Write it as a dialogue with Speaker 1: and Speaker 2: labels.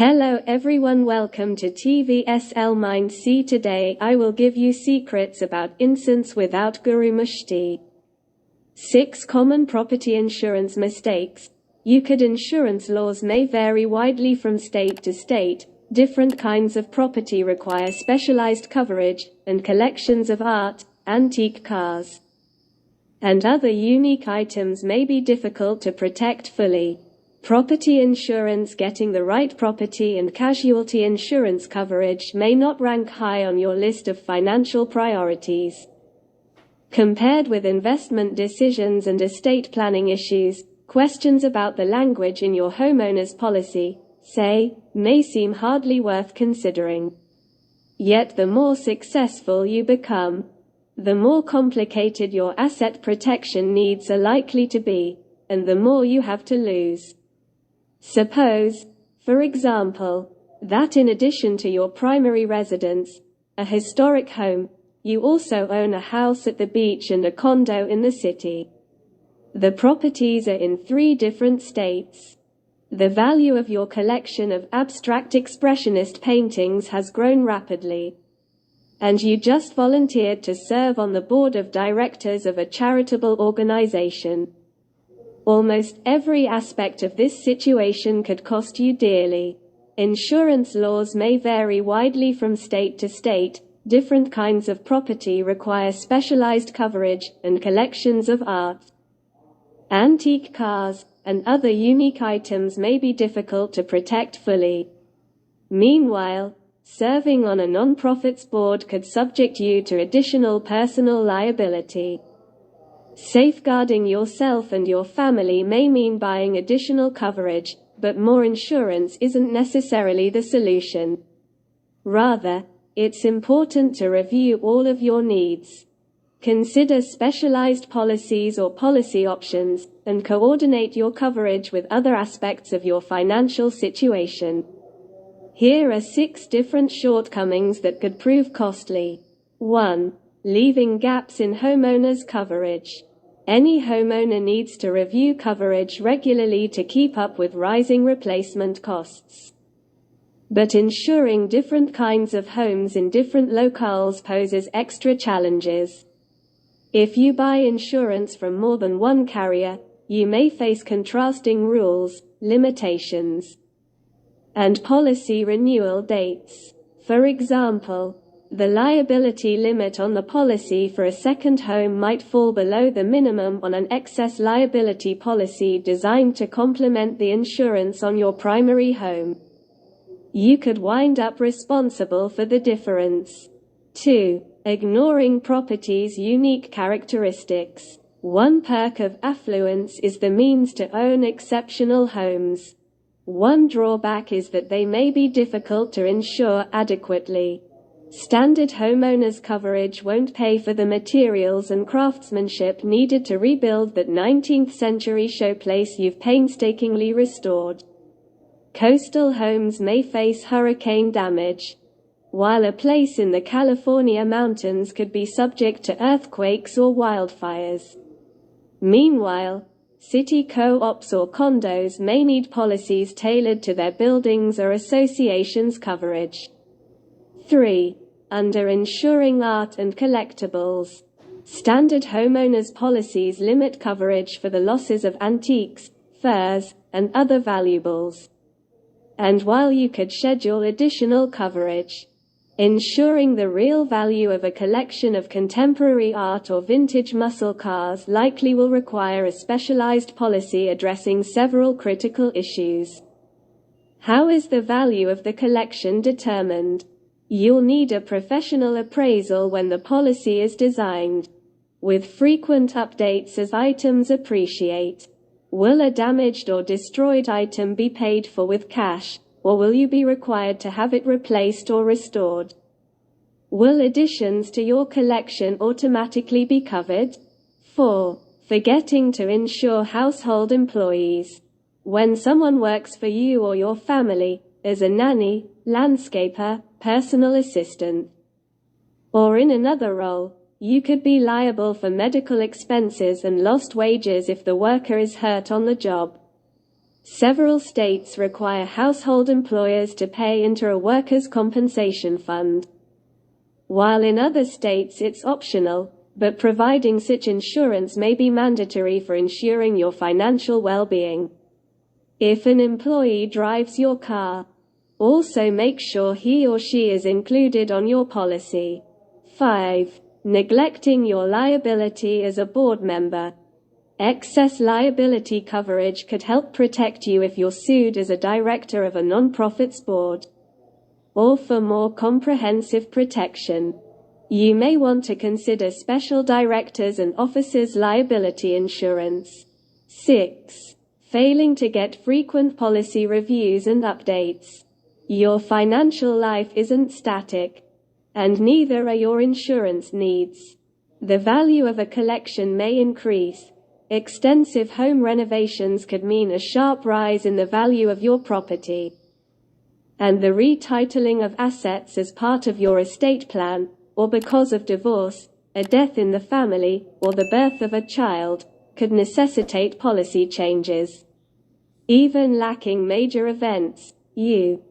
Speaker 1: Hello everyone, welcome to TVSL Mind. See, today I will give you secrets about insurance without Guru Mushti. 6 common property insurance mistakes. Insurance laws may vary widely from state to state. Different kinds of property require specialized coverage, and collections of art, antique cars, and other unique items may be difficult to protect fully. Property insurance. Getting the right property and casualty insurance coverage may not rank high on your list of financial priorities. Compared with investment decisions and estate planning issues, questions about the language in your homeowner's policy, say, may seem hardly worth considering. Yet the more successful you become, the more complicated your asset protection needs are likely to be, and the more you have to lose. Suppose, for example, that in addition to your primary residence, a historic home, you also own a house at the beach and a condo in the city. The properties are in 3 different states. The value of your collection of abstract expressionist paintings has grown rapidly, and you just volunteered to serve on the board of directors of a charitable organization. Almost every aspect of this situation could cost you dearly. Insurance laws may vary widely from state to state. Different kinds of property require specialized coverage, and collections of art, antique cars, and other unique items may be difficult to protect fully. Meanwhile, serving on a non-profit's board could subject you to additional personal liability. Safeguarding yourself and your family may mean buying additional coverage, but more insurance isn't necessarily the solution. Rather, it's important to review all of your needs. Consider specialized policies or policy options, and coordinate your coverage with other aspects of your financial situation. Here are 6 different shortcomings that could prove costly. 1. Leaving gaps in homeowners' coverage. Any homeowner needs to review coverage regularly to keep up with rising replacement costs. But insuring different kinds of homes in different locales poses extra challenges. If you buy insurance from more than one carrier, you may face contrasting rules, limitations, and policy renewal dates. For example, the liability limit on the policy for a second home might fall below the minimum on an excess liability policy designed to complement the insurance on your primary home. You could wind up responsible for the difference. 2. Ignoring property's unique characteristics. One perk of affluence is the means to own exceptional homes. One drawback is that they may be difficult to insure adequately. Standard homeowners coverage won't pay for the materials and craftsmanship needed to rebuild that 19th century showplace you've painstakingly restored. Coastal homes may face hurricane damage, while a place in the California mountains could be subject to earthquakes or wildfires. Meanwhile, city co-ops or condos may need policies tailored to their buildings or associations' coverage. 3. Under-insuring art and collectibles. Standard homeowners policies limit coverage for the losses of antiques, furs, and other valuables. And while you could schedule additional coverage, insuring the real value of a collection of contemporary art or vintage muscle cars likely will require a specialized policy addressing several critical issues. How is the value of the collection determined? You'll need a professional appraisal when the policy is designed, with frequent updates as items appreciate. Will a damaged or destroyed item be paid for with cash, or will you be required to have it replaced or restored? Will additions to your collection automatically be covered? 4. Forgetting to insure household employees. When someone works for you or your family, as a nanny, landscaper, personal assistant, or in another role, you could be liable for medical expenses and lost wages if the worker is hurt on the job. Several states require household employers to pay into a workers' compensation fund, while in other states it's optional, but providing such insurance may be mandatory for ensuring your financial well-being. If an employee drives your car, also make sure he or she is included on your policy. 5. Neglecting your liability as a board member. Excess liability coverage could help protect you if you're sued as a director of a non-profit's board. Or for more comprehensive protection, you may want to consider special directors and officers' liability insurance. 6. Failing to get frequent policy reviews and updates. Your financial life isn't static, and neither are your insurance needs. The value of a collection may increase. Extensive home renovations could mean a sharp rise in the value of your property. And the retitling of assets as part of your estate plan, or because of divorce, a death in the family, or the birth of a child, could necessitate policy changes. Even lacking major events, you